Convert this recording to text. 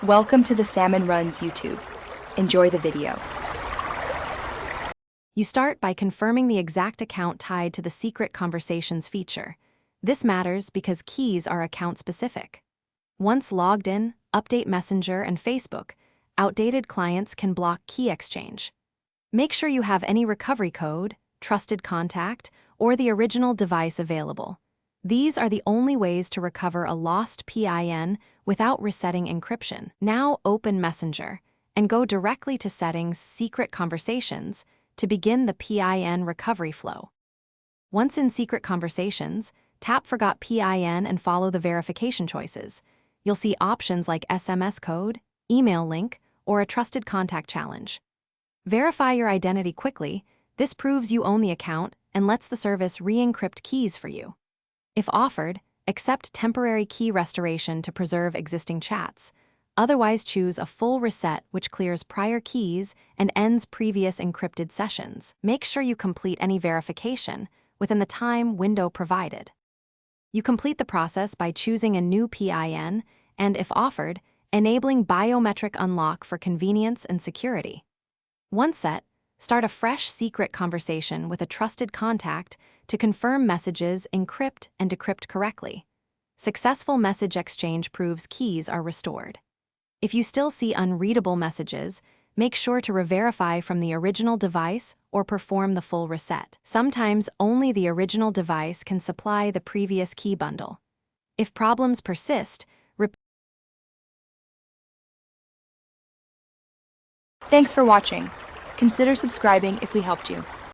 Welcome to the Salmon Runs YouTube. Enjoy the video. You start by confirming the exact account tied to the Secret Conversations feature. This matters because keys are account-specific. Once logged in, update Messenger and Facebook. Outdated clients can block key exchange. Make sure you have any recovery code, trusted contact, or the original device available. These are the only ways to recover a lost PIN without resetting encryption. Now open Messenger and go directly to Settings, Secret Conversations to begin the PIN recovery flow. Once in Secret Conversations, tap Forgot PIN and follow the verification choices. You'll see options like SMS code, email link, or a trusted contact challenge. Verify your identity quickly. This proves you own the account and lets the service re-encrypt keys for you. If offered, accept temporary key restoration to preserve existing chats. Otherwise, choose a full reset which clears prior keys and ends previous encrypted sessions. Make sure you complete any verification within the time window provided. You complete the process by choosing a new PIN and, if offered, enabling biometric unlock for convenience and security. Once set, start a fresh secret conversation with a trusted contact to confirm messages encrypt and decrypt correctly. Successful message exchange proves keys are restored. If you still see unreadable messages, make sure to re-verify from the original device or perform the full reset. Sometimes only the original device can supply the previous key bundle. If problems persist, Thanks for watching. Consider subscribing if we helped you.